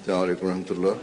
السلام عليكم ورحمة الله.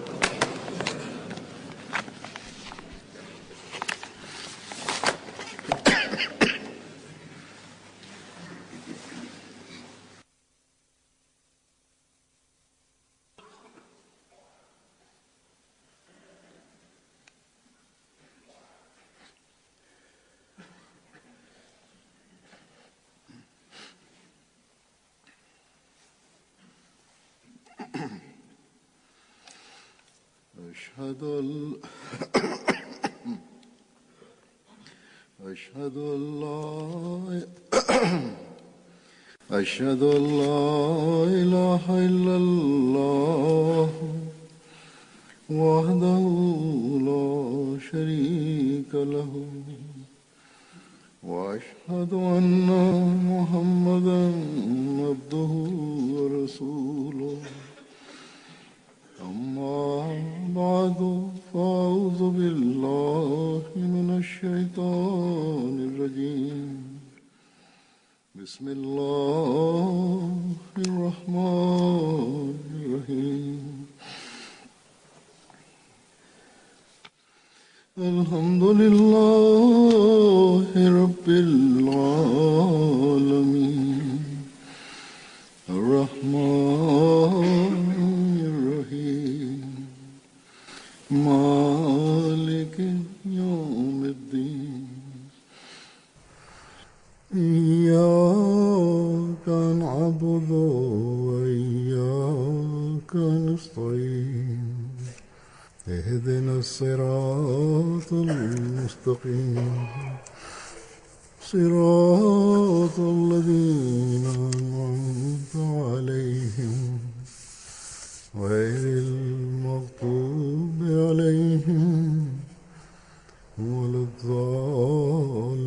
أشهد أن لا إله إلا الله وحده لا شريك له وأشهد أن محمدا عبده ورسوله أما بعد فأعوذ بالله من الشيطان الرجيم بسم الله الرحمن الرحيم الحمد لله رب العالمين الرحمن الرحيم مالك يوم الدين إياك نعبد وإياك نستعين اهدنا الصراط المستقيم صراط الذين أنعمت عليهم غير المغضوب عليهم ولا الضالين.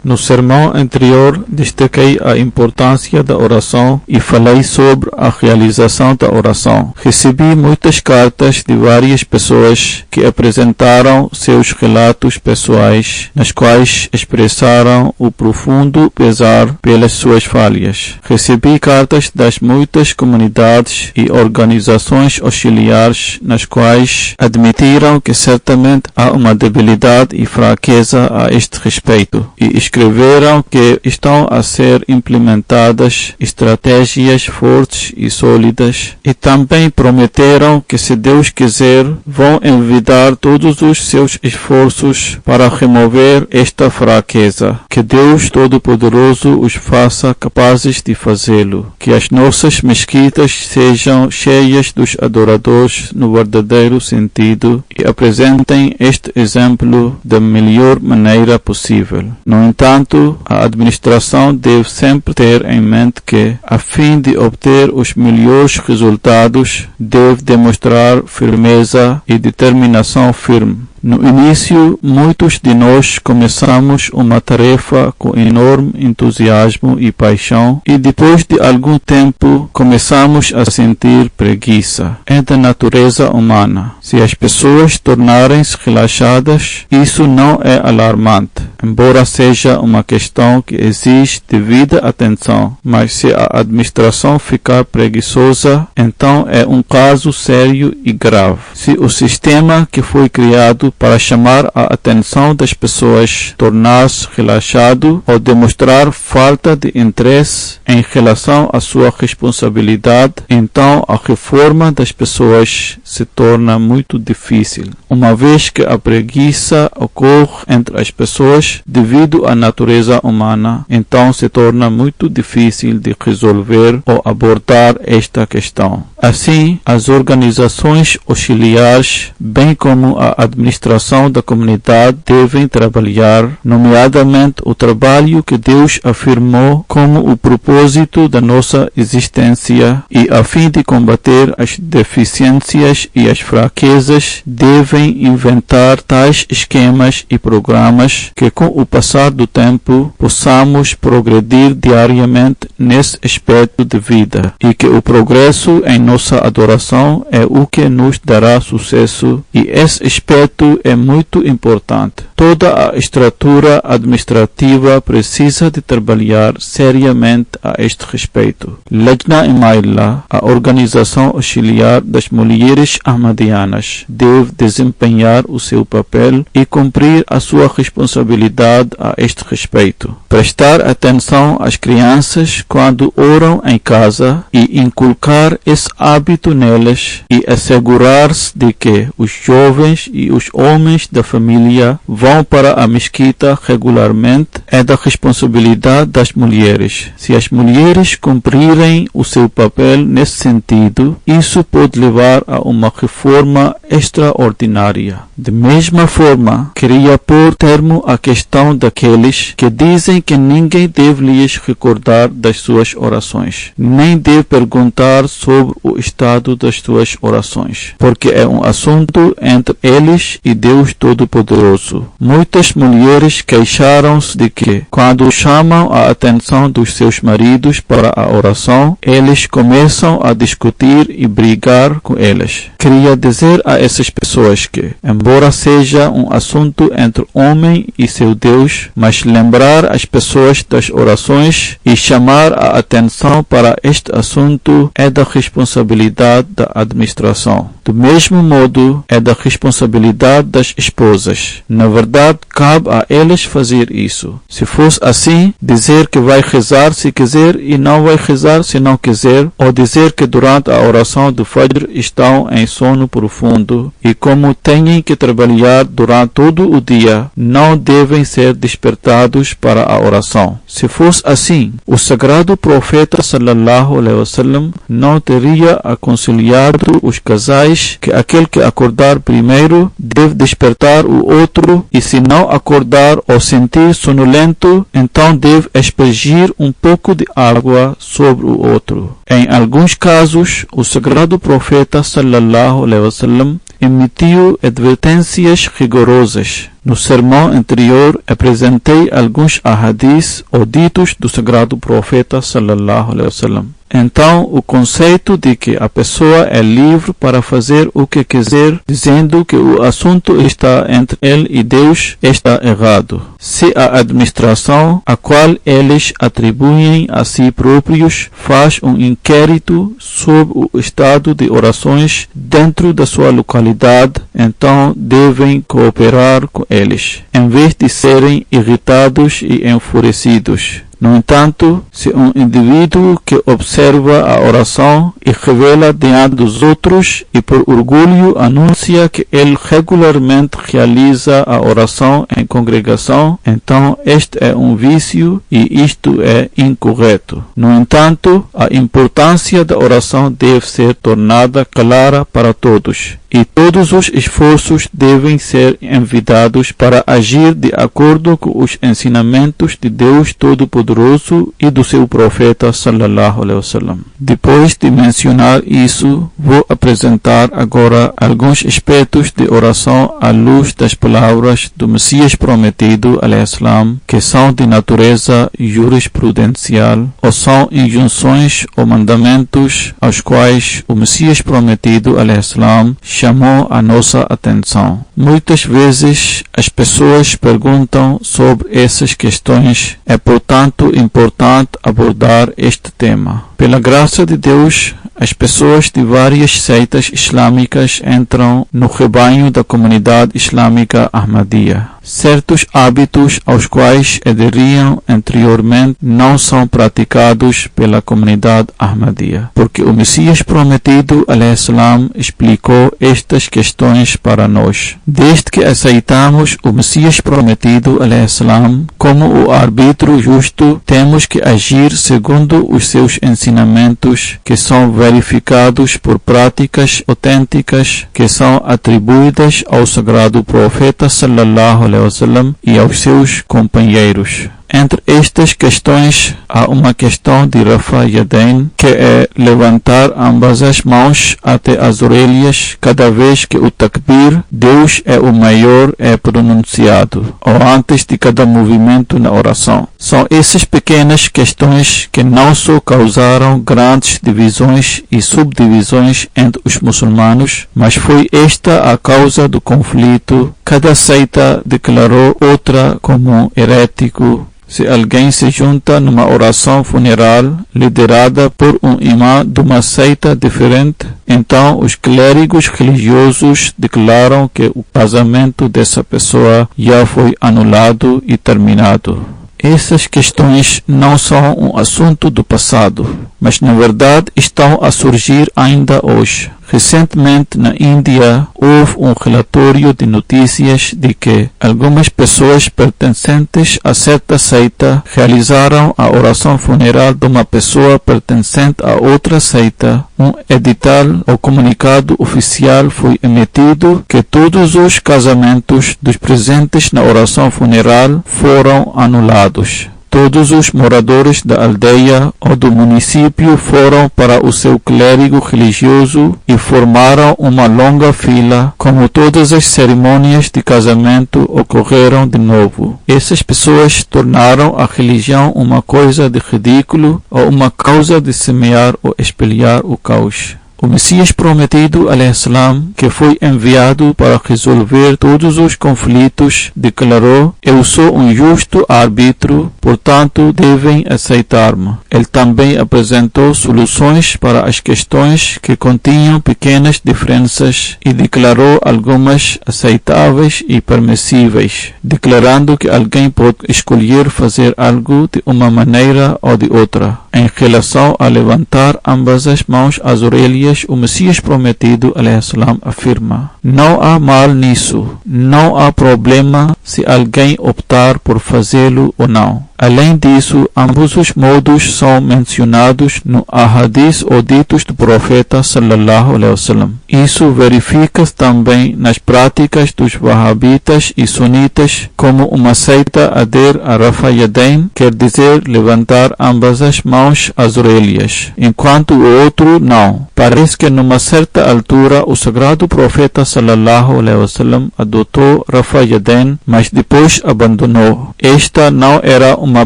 No sermão anterior, destaquei a importância da oração e falei sobre a realização da oração. Recebi muitas cartas de várias pessoas que apresentaram seus relatos pessoais, nas quais expressaram o profundo pesar pelas suas falhas. Recebi cartas das muitas comunidades e organizações auxiliares, nas quais admitiram que certamente há uma debilidade e fraqueza a este respeito, e escreveram que estão a ser implementadas estratégias fortes e sólidas, e também prometeram que, se Deus quiser, vão envidar todos os seus esforços para remover esta fraqueza. Que Deus Todo-Poderoso os faça capazes de fazê-lo. Que as nossas mesquitas sejam cheias dos adoradores no verdadeiro sentido e apresentem este exemplo da melhor maneira possível. No entanto, a administração deve sempre ter em mente que, a fim de obter os melhores resultados, deve demonstrar firmeza e determinação firme. No início, muitos de nós começamos uma tarefa com enorme entusiasmo e paixão, e depois de algum tempo começamos a sentir preguiça. É da natureza humana. Se as pessoas tornarem-se relaxadas, isso não é alarmante, embora seja uma questão que exige devida atenção. Mas se a administração ficar preguiçosa, então é um caso sério e grave. Se o sistema que foi criado para chamar a atenção das pessoas tornar-se relaxado ou demonstrar falta de interesse em relação à sua responsabilidade, então a reforma das pessoas se torna muito difícil. Uma vez que a preguiça ocorre entre as pessoas devido à natureza humana, então se torna muito difícil de resolver ou abordar esta questão. Assim, as organizações auxiliares, bem como a administração da comunidade, devem trabalhar, nomeadamente o trabalho que Deus afirmou como o propósito da nossa existência, e a fim de combater as deficiências e as fraquezas, devem inventar tais esquemas e programas que, com o passar do tempo, possamos progredir diariamente nesse aspecto de vida, e que o progresso em nossa adoração é o que nos dará sucesso, e esse aspecto é muito importante. Toda a estrutura administrativa precisa de trabalhar seriamente a este respeito. Lajna Imaillah, a organização auxiliar das mulheres ahmadianas, deve desempenhar o seu papel e cumprir a sua responsabilidade a este respeito. Prestar atenção às crianças quando oram em casa e inculcar esse hábito nelas e assegurar-se de que os jovens e os homens da família vão para a mesquita regularmente é da responsabilidade das mulheres. Se as mulheres cumprirem o seu papel nesse sentido, isso pode levar a uma reforma extraordinária. De mesma forma, queria pôr termo à questão daqueles que dizem que ninguém deve lhes recordar das suas orações, nem deve perguntar sobre o estado das suas orações, porque é um assunto entre eles e Deus Todo-Poderoso. Muitas mulheres queixaram-se de que, quando chamam a atenção dos seus maridos para a oração, eles começam a discutir e brigar com eles. Queria dizer a essas pessoas que, embora seja um assunto entre homem e seu Deus, mas lembrar as pessoas das orações e chamar a atenção para este assunto é da responsabilidade da administração. Do mesmo modo, é da responsabilidade das esposas. Na verdade, cabe a elas fazer isso. Se fosse assim, dizer que vai rezar se quiser e não vai rezar se não quiser, ou dizer que durante a oração do Fajr estão em sono profundo e como têm que trabalhar durante todo o dia, não devem ser despertados para a oração. Se fosse assim, o sagrado profeta sallallahu alaihi wasallam não teria aconselhado os casais que aquele que acordar primeiro deve despertar o outro e se não acordar ou sentir sonolento, então deve aspergir um pouco de água sobre o outro. Em alguns casos, o sagrado profeta sallallahu alaihi wasallam emitiu advertências rigorosas. No sermão anterior, apresentei alguns ahadis ou ditos do sagrado profeta sallallahu alaihi wasallam. Então, o conceito de que a pessoa é livre para fazer o que quiser, dizendo que o assunto está entre ele e Deus, está errado. Se a administração, a qual eles atribuem a si próprios, faz um inquérito sobre o estado de orações dentro da sua localidade, então devem cooperar com eles, em vez de serem irritados e enfurecidos. No entanto, se um indivíduo que observa a oração e revela diante dos outros e por orgulho anuncia que ele regularmente realiza a oração em congregação, então este é um vício e isto é incorreto. No entanto, a importância da oração deve ser tornada clara para todos. E todos os esforços devem ser envidados para agir de acordo com os ensinamentos de Deus Todo-Poderoso e do seu profeta sallallahu alaihi wasallam. Depois de mencionar isso, vou apresentar agora alguns aspectos de oração à luz das palavras do Messias Prometido alaihi salam, que são de natureza jurisprudencial ou são injunções ou mandamentos aos quais o Messias Prometido alaihi salam chamou a nossa atenção. Muitas vezes as pessoas perguntam sobre essas questões. É, portanto, importante abordar este tema. Pela graça de Deus, as pessoas de várias seitas islâmicas entram no rebanho da comunidade islâmica Ahmadiyya. Certos hábitos aos quais aderiam anteriormente não são praticados pela comunidade Ahmadiyya, porque o Messias Prometido alaihi salam explicou estas questões para nós. Desde que aceitamos o Messias Prometido alaihi salam como o árbitro justo, temos que agir segundo os seus ensinamentos, que são verificados por práticas autênticas que são atribuídas ao sagrado profeta sallallahu alaihi wasallam e aos seus companheiros. Entre estas questões, há uma questão de Rafa Yadain, que é levantar ambas as mãos até as orelhas cada vez que o takbir, Deus é o maior, é pronunciado, ou antes de cada movimento na oração. São essas pequenas questões que não só causaram grandes divisões e subdivisões entre os muçulmanos, mas foi esta a causa do conflito. Cada seita declarou outra como herético. Se alguém se junta numa oração funeral liderada por um imã de uma seita diferente, então os clérigos religiosos declaram que o casamento dessa pessoa já foi anulado e terminado. Essas questões não são um assunto do passado, mas na verdade estão a surgir ainda hoje. Recentemente, na Índia, houve um relatório de notícias de que algumas pessoas pertencentes a certa seita realizaram a oração funeral de uma pessoa pertencente a outra seita. Um edital ou comunicado oficial foi emitido que todos os casamentos dos presentes na oração funeral foram anulados. Todos os moradores da aldeia ou do município foram para o seu clérigo religioso e formaram uma longa fila, como todas as cerimônias de casamento ocorreram de novo. Essas pessoas tornaram a religião uma coisa de ridículo ou uma causa de semear ou espalhar o caos. O Messias prometido, alaihissalam, que foi enviado para resolver todos os conflitos, declarou: eu sou um justo árbitro, portanto devem aceitar-me. Ele também apresentou soluções para as questões que continham pequenas diferenças e declarou algumas aceitáveis e permissíveis, declarando que alguém pode escolher fazer algo de uma maneira ou de outra. Em relação a levantar ambas as mãos às orelhas, o Messias prometido, alaihissalam, afirma: não há mal nisso, não há problema se alguém optar por fazê-lo ou não. Além disso, ambos os modos são mencionados no ahadis ou ditos do profeta sallallahu alaihi wasallam. Isso verifica-se também nas práticas dos wahhabitas e sunitas, como uma seita adere a Rafa Yadain, quer dizer levantar ambas as mãos às orelhas, enquanto o outro não. Parece que numa certa altura o sagrado profeta sallallahu alaihi wasallam adotou Rafa Yadain, mas depois abandonou. Esta não era uma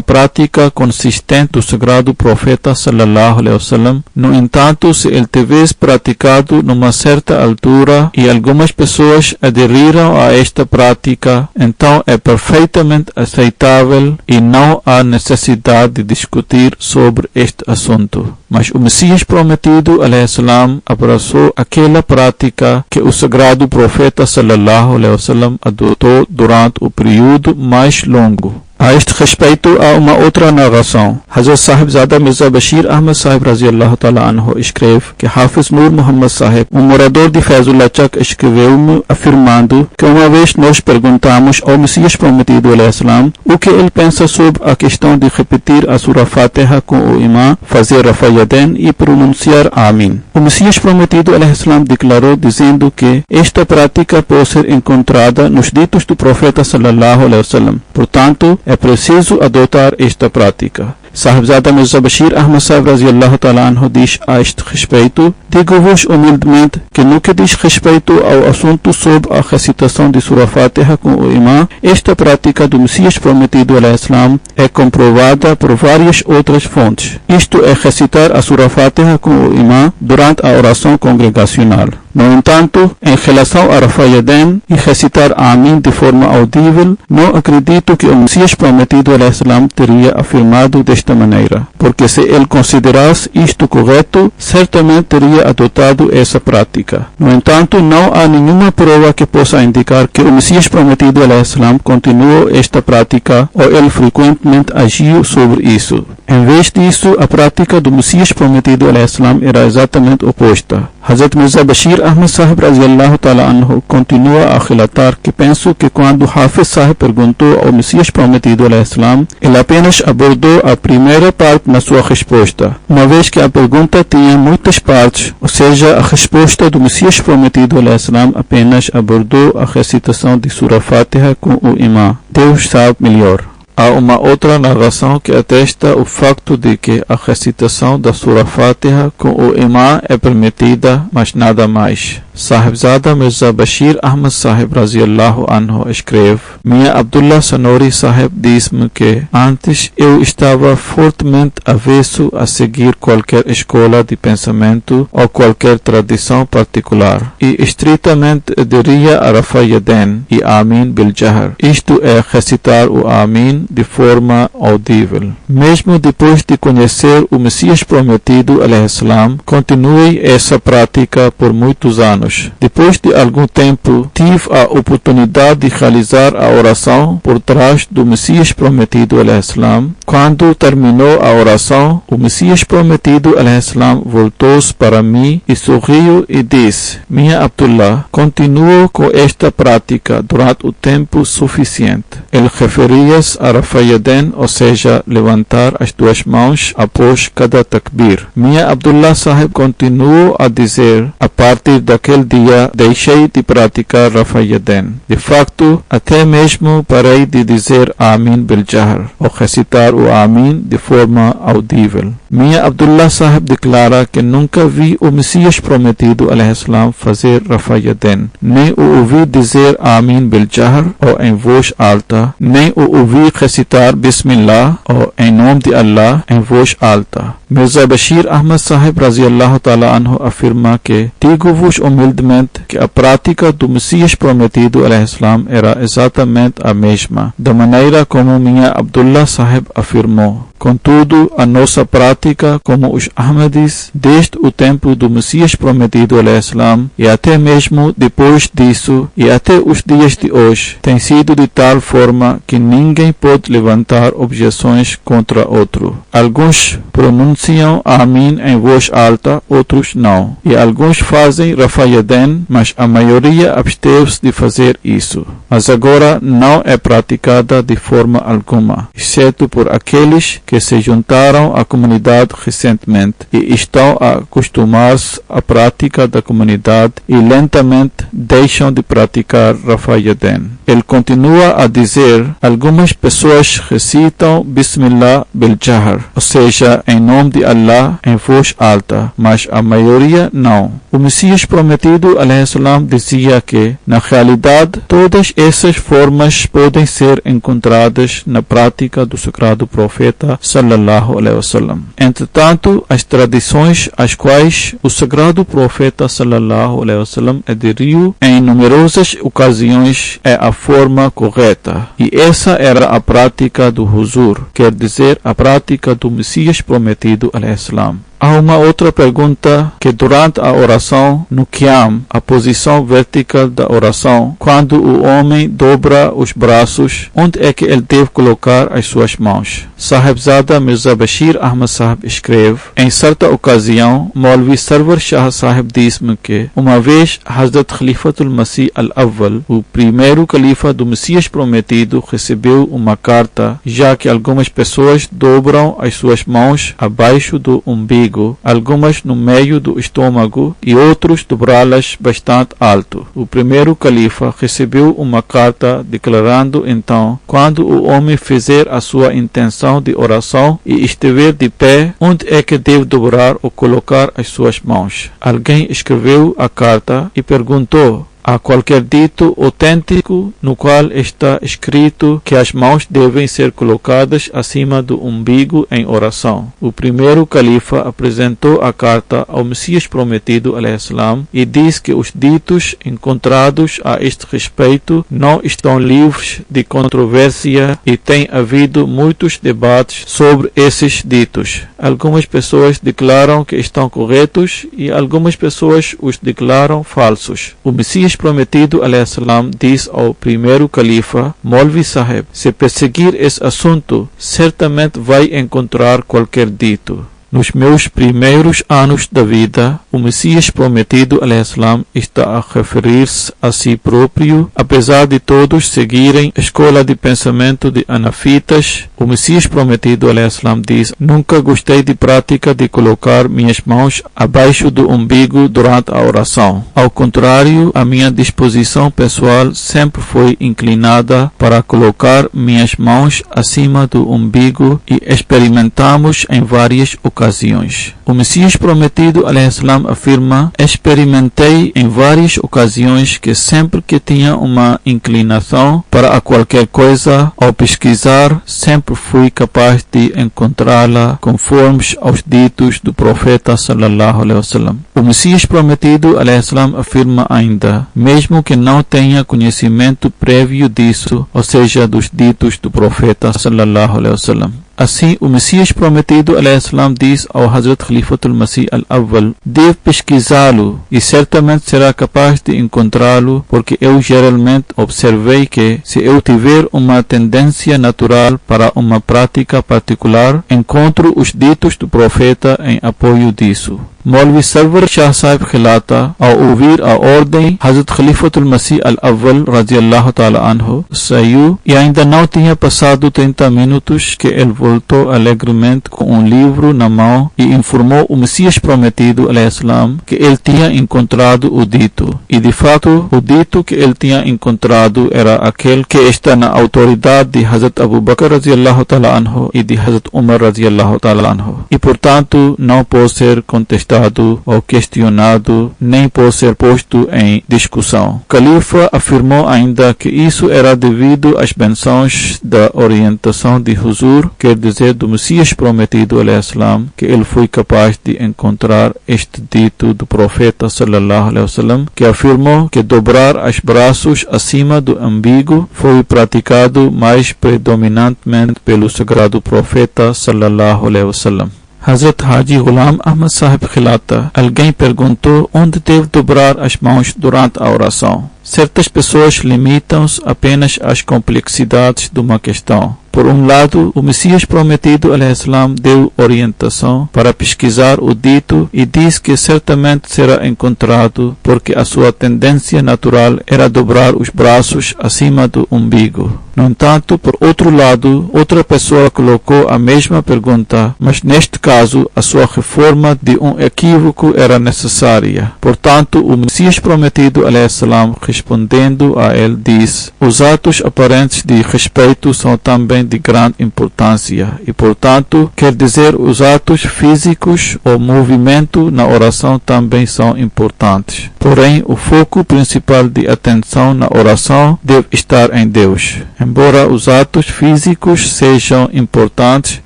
prática consistente do sagrado profeta sallallahu alaihi wasallam. No entanto, se ele tivesse praticado numa certa altura e algumas pessoas aderiram a esta prática, então é perfeitamente aceitável e não há necessidade de discutir sobre este assunto. Mas o Messias prometido, alaihissalam, abraçou aquela prática que o sagrado profeta sallallahu alaihi wasallam adotou durante o período mais longo. A este respeito, há uma outra narração. Hazrat Sahib Zada Mirza Bashir Ahmad Sahib Raziallahu Ta'ala Anhu escreve que Hafiz Nur Muhammad Sahib, um morador de Fezullah Chak, escreveu-me afirmando que uma vez nós perguntamos ao Messias prometido, alaihissalam, o que ele pensa sobre a questão de repetir a Surah Fatiha com o imã, fazer Rafa Yadain e pronunciar Amin. O Messias prometido, alaihissalam, declarou dizendo que esta prática pode ser encontrada nos ditos do profeta sallallahu alaihi wasallam. Portanto, é preciso adotar esta prática. Sahibzada Mirza Bashir Ahmad Sahib Raziallahu Ta'ala Anhu diz a este respeito: digo-vos humildemente que no que diz respeito ao assunto sobre a recitação de Surah Fatiha com o imã, esta prática do Messias prometido, alaihissalam, é comprovada por várias outras fontes. Isto é recitar a Surah Fatiha com o imã durante a oração congregacional. No entanto, em relação a Rafa Yadain e recitar Amin de forma audível, não acredito que o Messias prometido, alaihissalam, teria afirmado desta maneira, porque se ele considerasse isto correto, certamente teria adotado essa prática. No entanto, não há nenhuma prova que possa indicar que o Messias prometido, alaihissalam, continuou esta prática ou ele frequentemente agiu sobre isso. Em vez disso, a prática do Messias prometido, alaihissalam, era exatamente oposta. Hazrat Mirza Bashir Ahmad Sahib Raziallahu Ta'ala Anhu continua a relatar que penso que quando Hafiz Sahib perguntou ao Messias prometido, alaihissalam, ele apenas abordou a primeira parte na sua resposta, uma vez que a pergunta tinha muitas partes, ou seja, a resposta do Messias prometido, alaihissalam, apenas abordou a recitação de Surah Fatiha com o imã. Deus sabe melhor. Há uma outra narração que atesta o facto de que a recitação da Surah Fatiha com o imã é permitida, mas nada mais. Sahibzada Mirza Bashir Ahmad Sahib Raziallahu Anhu escreve: Minha Abdullah Sanori Sahib diz-me que antes eu estava fortemente avesso a seguir qualquer escola de pensamento ou qualquer tradição particular e estritamente aderia a Rafa Yadain e Amin bil Jahr, isto é, recitar o Amin de forma audível. Mesmo depois de conhecer o Messias prometido, alaihissalam, continuei essa prática por muitos anos. Depois de algum tempo, tive a oportunidade de realizar a oração por trás do Messias prometido, alaihissalam. Quando terminou a oração, o Messias prometido, alaihissalam, voltou-se para mim e sorriu e disse: Minha Abdullah, continuo com esta prática durante o tempo suficiente. Ele referia-se a Rafa Yadain, ou seja, levantar as duas mãos após cada takbir. Minha Abdullah Sahib continuou a dizer: a partir daquele dia deixei de praticar Rafa Yadain. De facto, até mesmo parei de dizer Amin bil Jahr, ou recitar o Amin de forma audível. Minha Abdullah Sahib declara que nunca vi o Messias prometido, alaihissalam, fazer Rafa Yadain, nem o ouvi dizer Amin bil Jahr, ou em voz alta, nem o ouvi recitar Bismillah, ou em nome de Allah, em voz alta. Mirza Bashir Ahmad Sahib Raziallahu Ta'ala Anhu afirma que digo-vos humildemente que a prática do Messias prometido, alaihissalam, era exatamente a mesma, da maneira como minha Abdullah Sahib afirmou. Contudo, a nossa prática como os Ahmadis, desde o tempo do Messias prometido, alaihissalam, e até mesmo depois disso, e até os dias de hoje, tem sido de tal forma que ninguém pode levantar objeções contra outro. Alguns pronunciam Amin em voz alta, outros não. E alguns fazem Rafa Yadain, mas a maioria absteve-se de fazer isso. Mas agora não é praticada de forma alguma, exceto por aqueles que se juntaram à comunidade recentemente e estão a acostumar-se à prática da comunidade e lentamente deixam de praticar Rafa Yadain. Ele continua a dizer: algumas pessoas recitam Bismillah bil Jahr, ou seja, em nome de Allah, em voz alta, mas a maioria não. O Messias prometido, alaihissalam, dizia que, na realidade, todas essas formas podem ser encontradas na prática do sagrado profeta sallallahu alaihi wasallam. Entretanto, as tradições às quais o sagrado profeta sallallahu alaihi wasallam aderiu em numerosas ocasiões é a forma correta, e essa era a prática do Huzur, quer dizer, a prática do Messias prometido, alaihissalam. Há uma outra pergunta que durante a oração no Qiyam, a posição vertical da oração, quando o homem dobra os braços, onde é que ele deve colocar as suas mãos? Sahibzada Mirza Bashir Ahmad Sahib escreve: em certa ocasião, Maulvi Sarwar Shah Sahib diz-me que uma vez Hazrat Khalifatul Masih al-Awwal, o primeiro califa do Messias prometido, recebeu uma carta, já que algumas pessoas dobram as suas mãos abaixo do umbigo, algumas no meio do estômago e outros dobrá-las bastante alto. O primeiro califa recebeu uma carta declarando então: quando o homem fizer a sua intenção de oração e estiver de pé, onde é que deve dobrar ou colocar as suas mãos? Alguém escreveu a carta e perguntou: há qualquer dito autêntico no qual está escrito que as mãos devem ser colocadas acima do umbigo em oração? O primeiro califa apresentou a carta ao Messias prometido, alaihissalam, e diz que os ditos encontrados a este respeito não estão livres de controvérsia e tem havido muitos debates sobre esses ditos. Algumas pessoas declaram que estão corretos e algumas pessoas os declaram falsos. O Messias prometido, alaihissalam, diz ao primeiro califa: Maulvi Sahib, se perseguir esse assunto, certamente vai encontrar qualquer dito. Nos meus primeiros anos da vida, o Messias prometido al-Islam está a referir-se a si próprio, apesar de todos seguirem a escola de pensamento de anafitas. O Messias prometido al-Islam diz: nunca gostei de prática de colocar minhas mãos abaixo do umbigo durante a oração. Ao contrário, a minha disposição pessoal sempre foi inclinada para colocar minhas mãos acima do umbigo e experimentamos em várias ocasiões. O Messias prometido al-Islam afirma: experimentei em várias ocasiões que sempre que tinha uma inclinação para qualquer coisa, ao pesquisar, sempre fui capaz de encontrá-la conforme aos ditos do profeta sallallahu alaihi wasallam. O Messias prometido al-Islam afirma ainda: mesmo que não tenha conhecimento prévio disso, ou seja, dos ditos do profeta sallallahu alaihi wasallam. Assim, o Messias prometido al-Islam diz ao Hazrat Khalifatul Masih al-Awwal: deve pesquisá-lo e certamente será capaz de encontrá-lo, porque eu geralmente observei que, se eu tiver uma tendência natural para uma prática particular, encontro os ditos do profeta em apoio disso. Maulvi Sarwar Shah Sahib Khilata, ao ouvir a ordem, Hazrat Khalifatul Masih al-Awwal radiyallahu ta'ala anhu saiu e ainda não tinha passado 30 minutos que ele voltou alegremente com um livro na mão e informou o Messias prometido al-Islam que ele tinha encontrado o dito. E de fato, o dito que ele tinha encontrado era aquele que está na autoridade de Hazrat Abu Bakr radiyallahu ta'ala anhu e de Hazrat Umar radiyallahu ta'ala anhu. E portanto, não pode ser contestado ou questionado, nem pode ser posto em discussão. O Califa afirmou ainda que isso era devido às bênçãos da orientação de Huzur, quer dizer, do Messias prometido al-Islam, que ele foi capaz de encontrar este dito do profeta sallallahu alaihi wasallam, que afirmou que dobrar os braços acima do umbigo foi praticado mais predominantemente pelo sagrado profeta sallallahu alaihi wasallam. Hazrat Haji Ghulam Ahmad Sahib Khilata, alguém perguntou onde deve dobrar as mãos durante a oração. Certas pessoas limitam-se apenas às complexidades de uma questão. Por um lado, o Messias prometido al-Islam deu orientação para pesquisar o dito e diz que certamente será encontrado, porque a sua tendência natural era dobrar os braços acima do umbigo. No entanto, por outro lado, outra pessoa colocou a mesma pergunta, mas neste caso a sua reforma de um equívoco era necessária. Portanto, o Messias prometido al-Islam, respondendo a ele, diz: os atos aparentes de respeito são também de grande importância e, portanto, quer dizer, os atos físicos ou movimento na oração também são importantes. Porém, o foco principal de atenção na oração deve estar em Deus. Embora os atos físicos sejam importantes,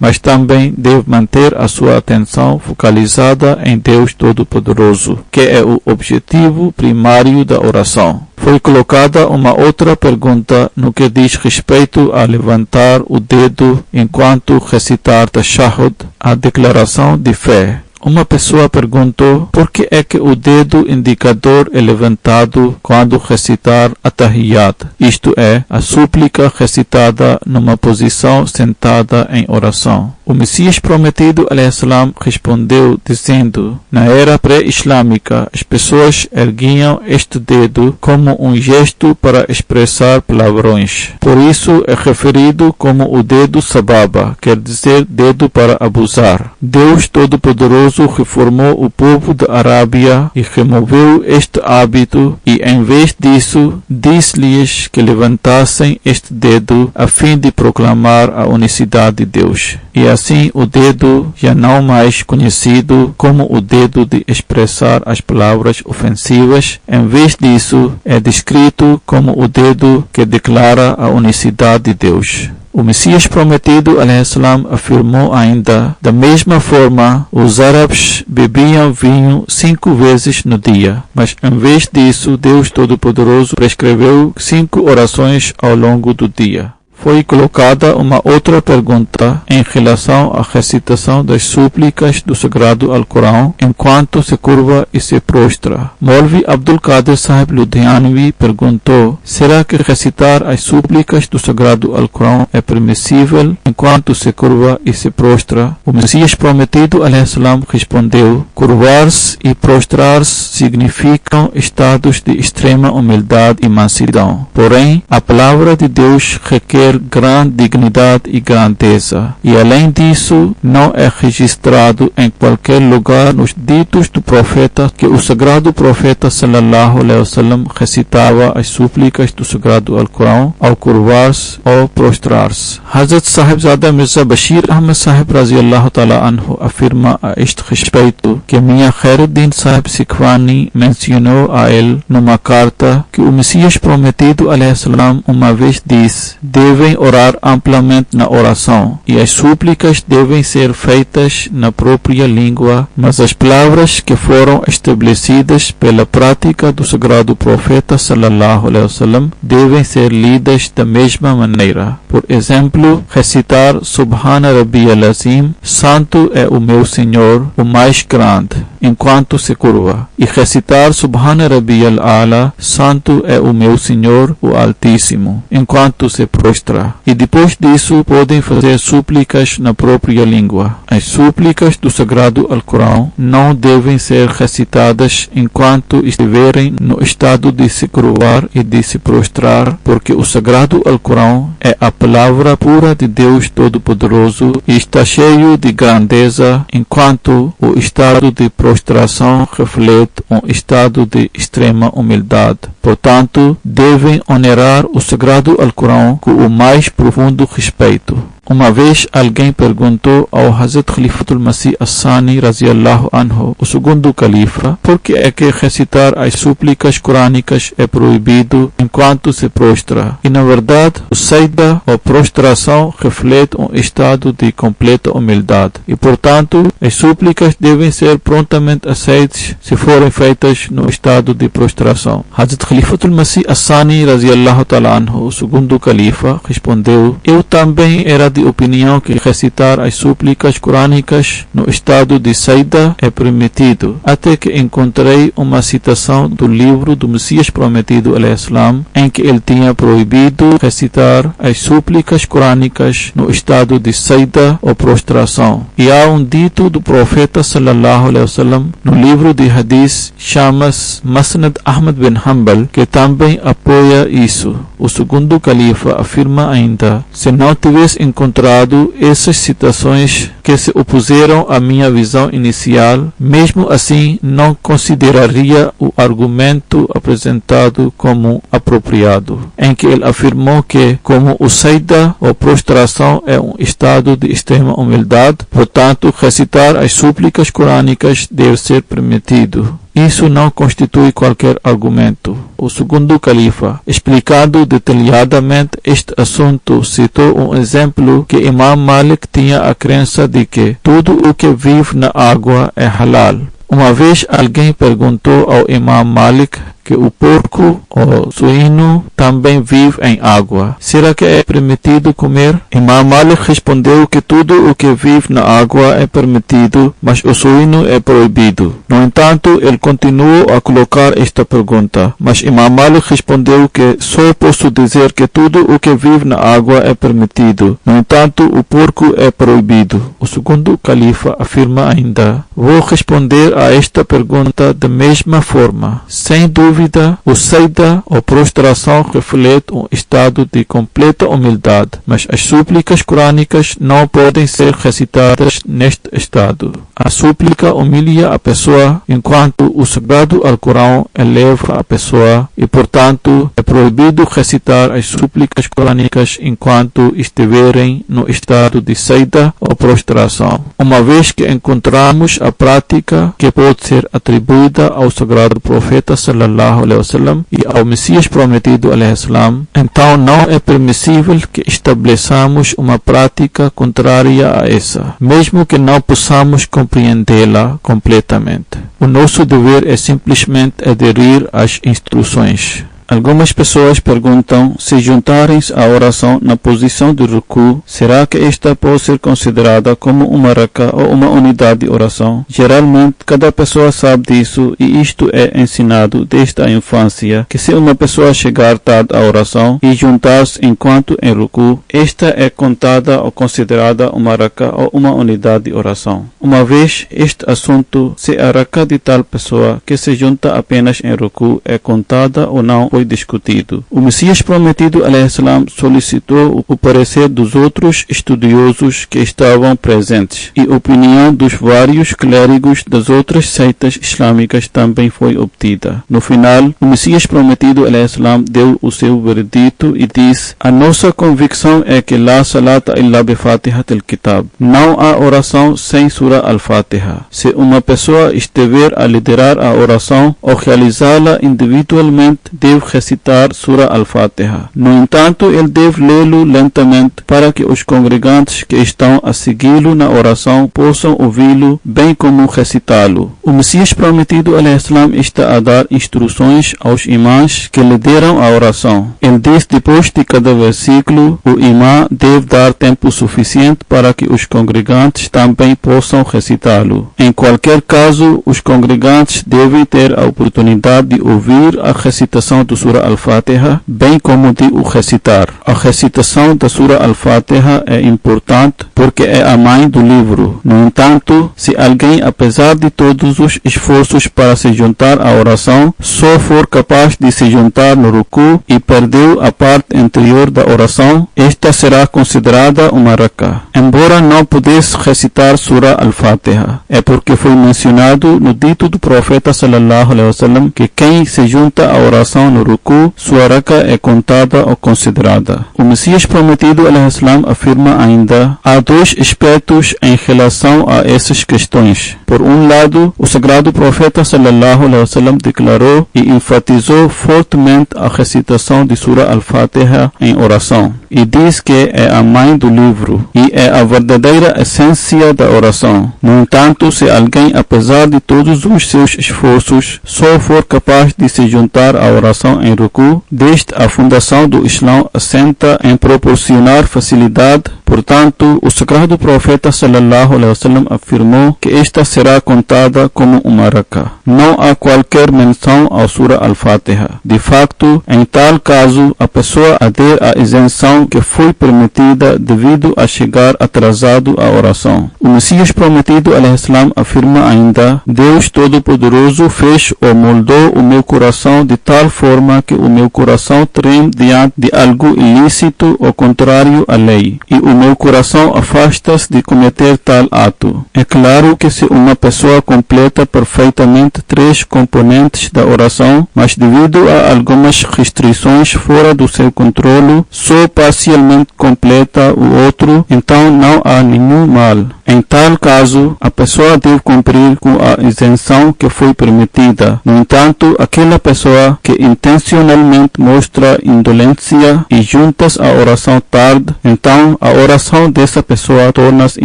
mas também deve manter a sua atenção focalizada em Deus Todo-Poderoso, que é o objetivo primário da oração. Foi colocada uma outra pergunta no que diz respeito a levantar o dedo enquanto recitar Tashahhud, a declaração de fé. Uma pessoa perguntou por que é que o dedo indicador é levantado quando recitar a Tahiyyat, isto é, a súplica recitada numa posição sentada em oração. O Messias prometido al-Islam respondeu dizendo: na era pré-islâmica, as pessoas erguiam este dedo como um gesto para expressar palavrões. Por isso é referido como o dedo sababa, quer dizer dedo para abusar. Deus Todo-Poderoso reformou o povo da Arábia e removeu este hábito e, em vez disso, disse-lhes que levantassem este dedo a fim de proclamar a unicidade de Deus. E assim o dedo, já não mais conhecido como o dedo de expressar as palavras ofensivas, em vez disso é descrito como o dedo que declara a unicidade de Deus. O Messias prometido al-Islam afirmou ainda: da mesma forma, os árabes bebiam vinho 5 vezes no dia, mas em vez disso, Deus Todo-Poderoso prescreveu 5 orações ao longo do dia. Foi colocada uma outra pergunta em relação à recitação das súplicas do Sagrado Alcorão enquanto se curva e se prostra. Maulvi Abdul Qadir Sahib Ludhianvi perguntou: será que recitar as súplicas do Sagrado Alcorão é permissível enquanto se curva e se prostra? O Messias prometido alaihissalam respondeu: curvar-se e prostrar-se significam estados de extrema humildade e mansidão. Porém, a palavra de Deus requer grande dignidade e grandeza, e além disso, não é registrado em qualquer lugar nos ditos do profeta que o sagrado profeta sallallahu alaihi wasallam recitava as súplicas do Sagrado Alcorão ao curvar-se ou prostrar-se. Hazrat Sahibzada Mirza Bashir Ahmad Sahib Raziallahu Ta'ala Anhu afirma a este respeito que Mian Khairuddin Sahib Sikhwani mencionou a ele numa carta que o Messias prometido alaihissalam uma vez disse: devem orar amplamente na oração e as súplicas devem ser feitas na própria língua, mas as palavras que foram estabelecidas pela prática do sagrado profeta sallallahu alaihi wasallam devem ser lidas da mesma maneira. Por exemplo, recitar Subhana Rabbiyal Azim, Santo é o meu Senhor, o mais grande, enquanto se curva, e recitar Subhana Rabbiyal Ala, Santo é o meu Senhor, o Altíssimo, enquanto se prostra. E depois disso podem fazer súplicas na própria língua. As súplicas do Sagrado Alcorão não devem ser recitadas enquanto estiverem no estado de se curvar e de se prostrar, porque o Sagrado Alcorão é a palavra pura de Deus Todo-Poderoso e está cheio de grandeza, enquanto o estado de prostração reflete um estado de extrema humildade. Portanto, devem honorar o Sagrado Alcorão com o mais profundo respeito. Uma vez alguém perguntou ao Hazrat Khalifatul Masih As-Sani Raziallahu Anhu, o segundo califa, por que é que recitar as súplicas corânicas é proibido enquanto se prostra? E na verdade, o sajda ou prostração reflete um estado de completa humildade e, portanto, as súplicas devem ser prontamente aceitas se forem feitas no estado de prostração. Hazrat Khalifatul Masih As-Sani Raziallahu Ta'ala Anhu, o segundo califa, respondeu: eu também era de opinião que recitar as súplicas corânicas no estado de sajda é permitido, até que encontrei uma citação do livro do Messias prometido alaihissalam em que ele tinha proibido recitar as súplicas corânicas no estado de sajda ou prostração. E há um dito do profeta sallallahu alaihi wasallam no livro de hadith chama-se Musnad Ahmad bin Hanbal, que também apoia isso. O segundo califa afirma ainda: se não tivesse encontrado essas citações que se opuseram à minha visão inicial, mesmo assim não consideraria o argumento apresentado como apropriado, em que ele afirmou que, como o sajda ou prostração é um estado de extrema humildade, portanto, recitar as súplicas corânicas deve ser permitido. Isso não constitui qualquer argumento. O segundo califa, explicando detalhadamente este assunto, citou um exemplo que Imam Malik tinha a crença de que tudo o que vive na água é halal. Uma vez alguém perguntou ao Imam Malik que o porco ou suíno também vive em água. Será que é permitido comer? Imam Malik respondeu que tudo o que vive na água é permitido, mas o suíno é proibido. No entanto, ele continuou a colocar esta pergunta, mas Imam Malik respondeu que só posso dizer que tudo o que vive na água é permitido. No entanto, o porco é proibido. O segundo califa afirma ainda: vou responder a esta pergunta da mesma forma. Sem dúvida, o sajda ou prostração reflete um estado de completa humildade, mas as súplicas corânicas não podem ser recitadas neste estado. A súplica humilha a pessoa, enquanto o Sagrado Alcorão eleva a pessoa e, portanto, é proibido recitar as súplicas corânicas enquanto estiverem no estado de sajda ou prostração. Uma vez que encontramos a prática que pode ser atribuída ao Sagrado Profeta sallallahu alaihi wasallam e ao Messias prometido alaihissalam, então não é permissível que estabeleçamos uma prática contrária a essa, mesmo que não possamos compreendê-la completamente. O nosso dever é simplesmente aderir às instruções. Algumas pessoas perguntam se juntarem-se à oração na posição de ruku, será que esta pode ser considerada como uma raka ou uma unidade de oração? Geralmente, cada pessoa sabe disso e isto é ensinado desde a infância, que se uma pessoa chegar tarde à oração e juntar-se enquanto em ruku, esta é contada ou considerada uma raka ou uma unidade de oração. Uma vez este assunto, se a raka de tal pessoa que se junta apenas em ruku é contada ou não, foi discutido. O Messias Prometido ﷺ solicitou o parecer dos outros estudiosos que estavam presentes e a opinião dos vários clérigos das outras seitas islâmicas também foi obtida. No final, o Messias Prometido ﷺ deu o seu veredito e disse: a nossa convicção é que la salata illa bi Fatihat al-Kitab. Não há oração sem Surah Al-Fatiha. Se uma pessoa estiver a liderar a oração ou realizá-la individualmente, deve recitar Surah Al-Fatiha. No entanto, ele deve lê-lo lentamente para que os congregantes que estão a segui-lo na oração possam ouvi-lo, bem como recitá-lo. O Messias Prometido ﷺ está a dar instruções aos imãs que lideram a oração. Ele diz: depois de cada versículo, o imã deve dar tempo suficiente para que os congregantes também possam recitá-lo. Em qualquer caso, os congregantes devem ter a oportunidade de ouvir a recitação do Surah Al-Fatiha, bem como de o recitar. A recitação da Surah Al-Fatiha é importante porque é a mãe do livro. No entanto, se alguém, apesar de todos os esforços para se juntar à oração, só for capaz de se juntar no ruku e perdeu a parte anterior da oração, esta será considerada uma raka. Embora não pudesse recitar Surah Al-Fatiha, é porque foi mencionado no dito do profeta sallallahu alaihi wasallam que quem se junta à oração no ruku, sua raka é contada ou considerada. O Messias Prometido ﷺ afirma ainda: há dois aspectos em relação a essas questões. Por um lado, o sagrado profeta sallallahu alaihi wasallam declarou e enfatizou fortemente a recitação de Surah Al-Fatiha em oração e diz que é a mãe do livro e é a verdadeira essência da oração. No entanto, se alguém, apesar de todos os seus esforços, só for capaz de se juntar à oração em ruku, desde a fundação do Islã assenta em proporcionar facilidade. Portanto, o sagrado profeta sallallahu alaihi wasallam afirmou que esta será contada como uma raka. Não há qualquer menção ao Surah Al-Fatiha. De facto, em tal caso, a pessoa adere à isenção que foi permitida devido a chegar atrasado à oração. O Messias Prometido ﷺ afirma ainda: Deus Todo-Poderoso fez ou moldou o meu coração de tal forma que o meu coração treme diante de algo ilícito ou contrário à lei, e o meu coração afasta-se de cometer tal ato. É claro que se uma pessoa completa perfeitamente três componentes da oração, mas devido a algumas restrições fora do seu controle, só parcialmente completa o outro, então não há nenhum mal. Em tal caso, a pessoa deve cumprir com a isenção que foi permitida. No entanto, aquela pessoa que intencionalmente mostra indolência e junta-se à oração tarde, então a oração dessa pessoa torna-se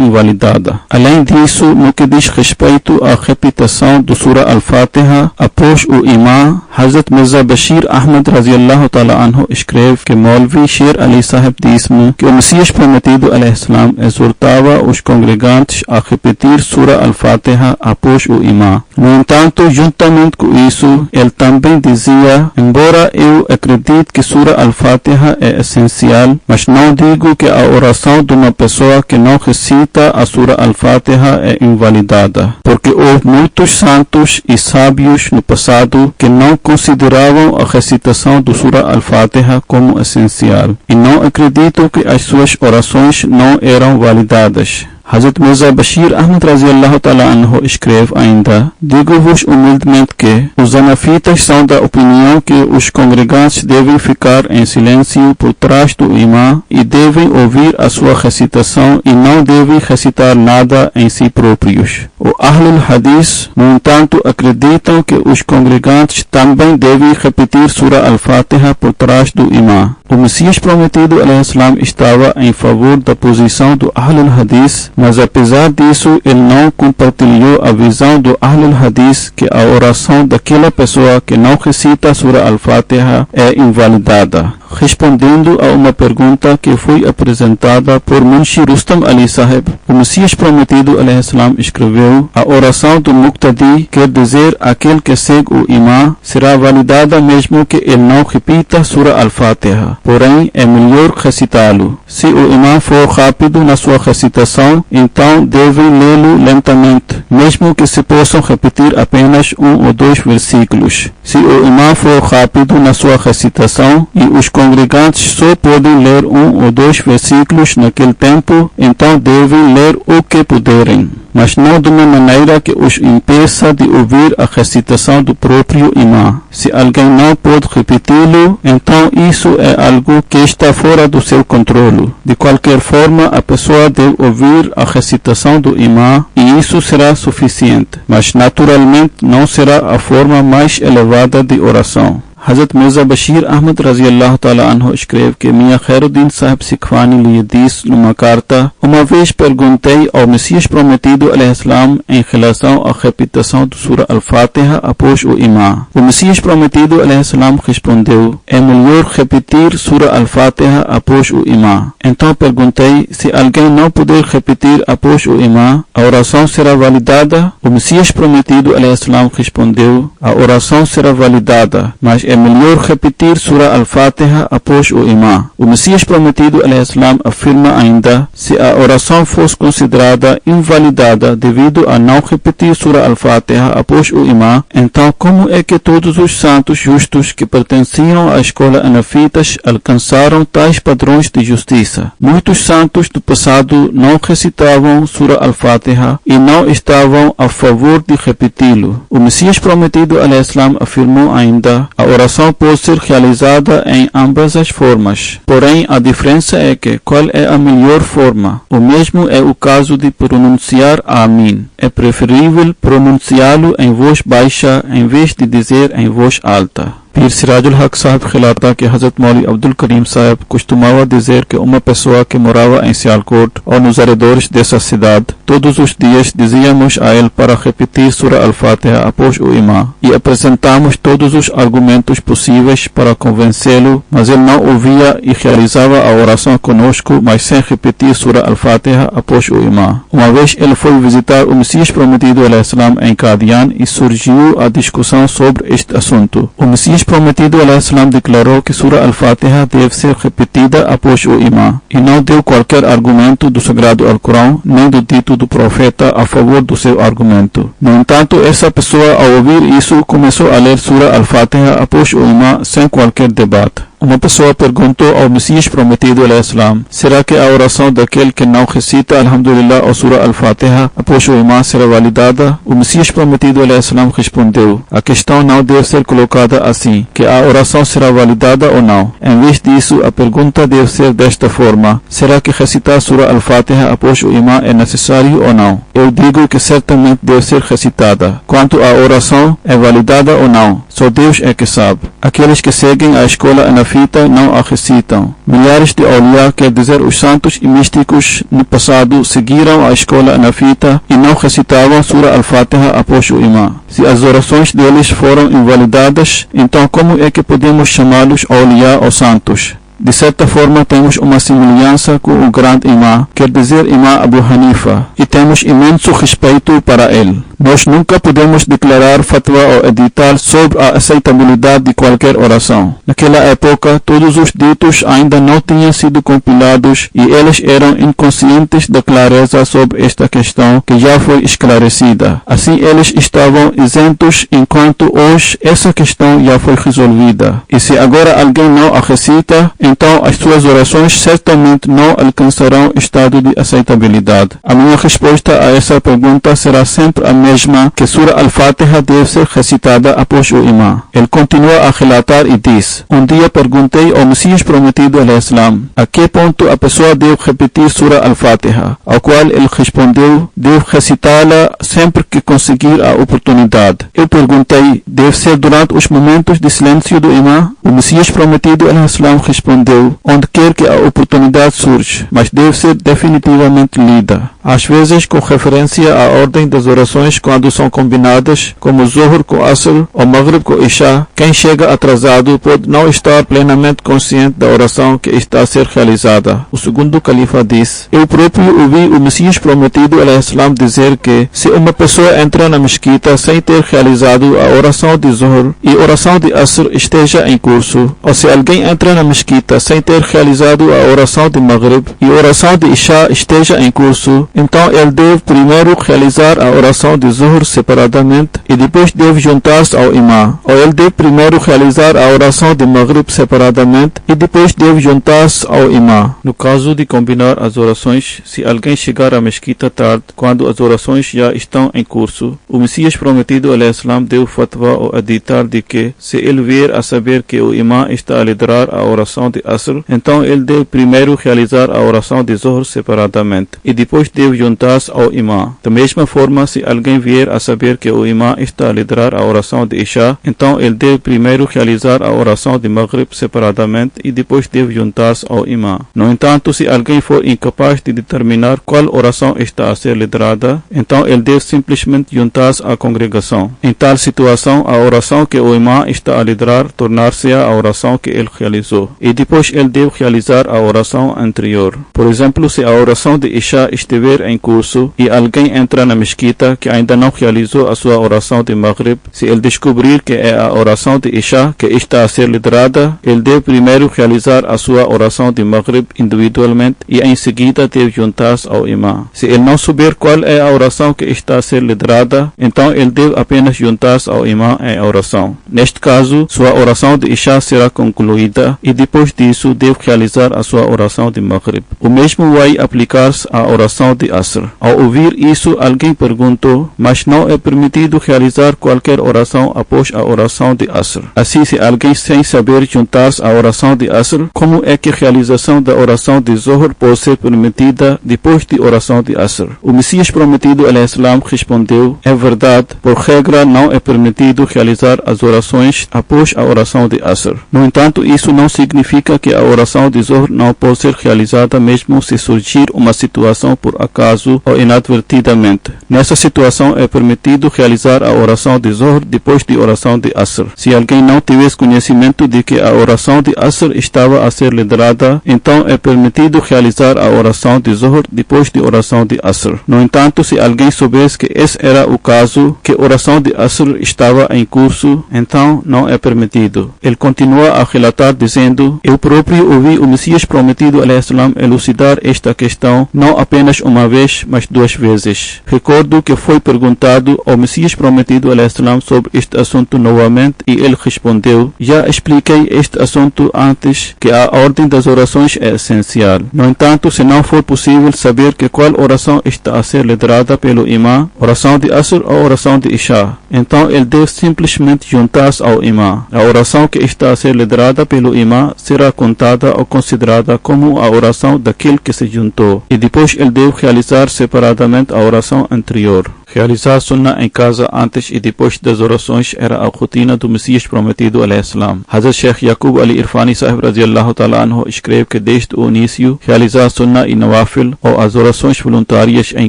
invalidada. Além disso, no que diz respeito à repetição do Surah Al-Fatiha após o imã, Hazrat Mirza Bashir Ahmad radiyallahu ta'ala anhu escreve que Maulvi Sher Ali Sahib disse-me que o Messias Prometido ﷺ exortava os congregantes a repetir Surah Al-Fatiha após o imã. No entanto, juntamente com isso, ele também dizia: embora eu acredite que Surah Al-Fatiha é essencial, mas não digo que a oração de uma pessoa que não recita a Surah Al-Fatiha é invalidada, porque houve muitos santos e sábios no passado que não consideravam a recitação do Surah Al-Fatiha como essencial, e não acredito que as suas orações não eram validadas. Hazrat Mirza Bashir Ahmad radiyallahu ta'ala anhu escreve ainda: digo-vos humildemente que os anafitas são da opinião que os congregantes devem ficar em silêncio por trás do imã e devem ouvir a sua recitação e não devem recitar nada em si próprios. O Ahlul Hadith, no entanto, acreditam que os congregantes também devem repetir Surah Al-Fatiha por trás do imã. O Messias prometido alaihissalam estava em favor da posição do Ahl al-Hadith, mas apesar disso ele não compartilhou a visão do Ahl al-Hadith que a oração daquela pessoa que não recita a Surah Al-Fatiha é invalidada. Respondendo a uma pergunta que foi apresentada por Munshi Rustam Ali Sahib, o Messias prometido alaihissalam escreveu: a oração do Muqtadi, quer dizer aquele que segue o imã, será validada mesmo que ele não repita Surah Al-Fatiha, porém é melhor recitá-lo. Se o imã for rápido na sua recitação, então devem lê-lo lentamente, mesmo que se possam repetir apenas 1 ou 2 versículos. Se o imã for rápido na sua recitação e os congregantes só podem ler 1 ou 2 versículos naquele tempo, então devem ler o que puderem, mas não de uma maneira que os impeça de ouvir a recitação do próprio imã. Se alguém não pode repeti-lo, então isso é algo que está fora do seu controle. De qualquer forma, a pessoa deve ouvir a recitação do imã e isso será suficiente, mas naturalmente não será a forma mais elevada de oração. Hazrat Mirza Bashir Ahmad Raziallahu Ta'ala Anhu escreve que Mia Khairuddin Sahib Sikhwani lhe disse numa carta: uma vez perguntei ao Messias prometido alaihissalam em relação à repetição do Surah Al-Fatiha após o imã. O Messias prometido alaihissalam respondeu: é melhor repetir Surah Al-Fatiha após o imã. Então perguntei: se alguém não puder repetir após o imã, a oração será validada? O Messias prometido alaihissalam respondeu: a oração será validada, mas é melhor repetir Surah Al-Fatiha após o imã. O Messias prometido alaihissalam afirma ainda: se a oração fosse considerada invalidada devido a não repetir Surah Al-Fatiha após o imã, então como é que todos os santos justos que pertenciam à escola anafitas alcançaram tais padrões de justiça? Muitos santos do passado não recitavam Surah Al-Fatiha e não estavam a favor de repeti-lo. O Messias prometido alaihissalam afirmou ainda: a oração pode ser realizada em ambas as formas, porém a diferença é que qual é a melhor forma. O mesmo é o caso de pronunciar Amin. É preferível pronunciá-lo em voz baixa em vez de dizer em voz alta. Pir Sirajul Haq Sahib relata que Hazrat Mauli Abdul Karim Sahib costumava dizer que uma pessoa que morava em Sialkot ou nos arredores dessa cidade, todos os dias dizíamos a ele para repetir Surah Al-Fatiha após o imã e apresentamos todos os argumentos possíveis para convencê-lo, mas ele não ouvia e realizava a oração conosco, mas sem repetir Surah Al-Fatiha após o imã. Uma vez ele foi visitar o Messias prometido alaihissalam em Qadian e surgiu a discussão sobre este assunto. O Messias prometido alaihissalam declarou que Surah Al-Fatiha deve ser repetida após o imã e não deu qualquer argumento do Sagrado Alcorão nem do dito do profeta a favor do seu argumento. No entanto, essa pessoa ao ouvir isso começou a ler Surah Al-Fatiha após o imã sem qualquer debate. Uma pessoa perguntou ao Messias prometido alaihissalam: será que a oração daquele que não recita Alhamdulillah ou Surah Al-Fatiha após o imã será validada? O Messias prometido alaihissalam respondeu: a questão não deve ser colocada assim, que a oração será validada ou não. Em vez disso, a pergunta deve ser desta forma: será que recitar Surah Al-Fatiha após o imã é necessário ou não? Eu digo que certamente deve ser recitada. Quanto à oração, é validada ou não, só Deus é que sabe. Aqueles que seguem a escola anafita não a recitam. Milhares de awliya, quer dizer os santos e místicos no passado, seguiram a escola anafita e não recitavam Surah Al-Fatiha após o imã. Se as orações deles foram invalidadas, então como é que podemos chamá-los awliya ou santos? De certa forma, temos uma semelhança com o grande imã, quer dizer imã Abu Hanifa, e temos imenso respeito para ele. Nós nunca podemos declarar fatwa ou editar sobre a aceitabilidade de qualquer oração. Naquela época, todos os ditos ainda não tinham sido compilados e eles eram inconscientes da clareza sobre esta questão que já foi esclarecida. Assim, eles estavam isentos, enquanto hoje essa questão já foi resolvida. E se agora alguém não a recita, então as suas orações certamente não alcançarão estado de aceitabilidade. A minha resposta a essa pergunta será sempre a mesma, que Surah Al-Fatiha deve ser recitada após o imã. Ele continua a relatar e diz: um dia perguntei ao Messias prometido alaihissalam a que ponto a pessoa deve repetir Surah Al-Fatiha, ao qual ele respondeu: deve recitá-la sempre que conseguir a oportunidade. Eu perguntei: deve ser durante os momentos de silêncio do imã? O Messias prometido alaihissalam respondeu: respondeu: onde quer que a oportunidade surge, mas deve ser definitivamente lida. Às vezes com referência à ordem das orações quando são combinadas, como Zuhr com Asr ou Maghrib com Isha, quem chega atrasado pode não estar plenamente consciente da oração que está a ser realizada. O segundo califa diz: eu próprio ouvi o Messias prometido al-Islam dizer que se uma pessoa entra na mesquita sem ter realizado a oração de Zuhr e oração de Asr esteja em curso, ou se alguém entra na mesquita sem ter realizado a oração de Maghrib e oração de Isha esteja em curso, então ele deve primeiro realizar a oração de Zuhr separadamente e depois deve juntar-se ao imã, ou ele deve primeiro realizar a oração de Maghrib separadamente e depois deve juntar-se ao imã. No caso de combinar as orações, se alguém chegar à mesquita tarde, quando as orações já estão em curso, o Messias prometido al-Islam deu fatwa ou editar de que, se ele vier a saber que o imã está a liderar a oração de Asr, então ele deve primeiro realizar a oração de Zuhr separadamente e depois deve juntar-se ao imã. Da mesma forma, se alguém vier a saber que o imã está a liderar a oração de Isha, então ele deve primeiro realizar a oração de Maghrib separadamente e depois deve juntar-se ao imã. No entanto, se alguém for incapaz de determinar qual oração está a ser liderada, então ele deve simplesmente juntar-se à congregação. Em tal situação, a oração que o imã está a liderar tornar-se-á a oração que ele realizou e depois ele deve realizar a oração anterior. Por exemplo, se a oração de Isha estiver em curso e alguém entra na mesquita que ainda não realizou a sua oração de Maghrib, se ele descobrir que é a oração de Isha que está a ser liderada, ele deve primeiro realizar a sua oração de Maghrib individualmente e em seguida deve juntar-se ao imã. Se ele não souber qual é a oração que está a ser liderada, então ele deve apenas juntar-se ao imã em oração. Neste caso, sua oração de Isha será concluída e depois disso deve realizar a sua oração de Maghrib. O mesmo vai aplicar-se à oração de Asr. Ao ouvir isso, alguém perguntou: mas não é permitido realizar qualquer oração após a oração de Asr? Assim, se alguém sem saber juntar-se à oração de Asr, como é que a realização da oração de Zuhr pode ser permitida depois de oração de Asr? O Messias prometido al-Islam respondeu: é verdade, por regra não é permitido realizar as orações após a oração de Asr. No entanto, isso não significa que a oração de Zuhr não pode ser realizada mesmo se surgir uma situação por acaso ou inadvertidamente. Nessa situação é permitido realizar a oração de Zuhr depois de oração de Asr. Se alguém não tivesse conhecimento de que a oração de Asr estava a ser liderada, então é permitido realizar a oração de Zuhr depois de oração de Asr. No entanto, se alguém soubesse que esse era o caso, que a oração de Asr estava em curso, então não é permitido. Ele continua a relatar dizendo: eu próprio ouvi o Messias prometido al-Islam elucidar esta questão não apenas uma vez, mas 2 vezes. Recordo que foi perguntado ao Messias prometido al-Islam sobre este assunto novamente e ele respondeu: já expliquei este assunto antes, que a ordem das orações é essencial. No entanto, se não for possível saber que qual oração está a ser liderada pelo imã, oração de Asr ou oração de Isha, então ele deve simplesmente juntar-se ao imã. A oração que está a ser liderada pelo imã será contada ou considerada como a oração daquele que se juntou e depois ele deve realizar separadamente a oração anterior. Realizar sunnah em casa antes e depois das orações era a rotina do Messias prometido al-Islam. Hazrat Sheikh Yaqub Ali Irfani Sahib radiyallahu ta'ala anhu escreve que desde o início, realizar sunnah e nawafil ou as orações voluntárias em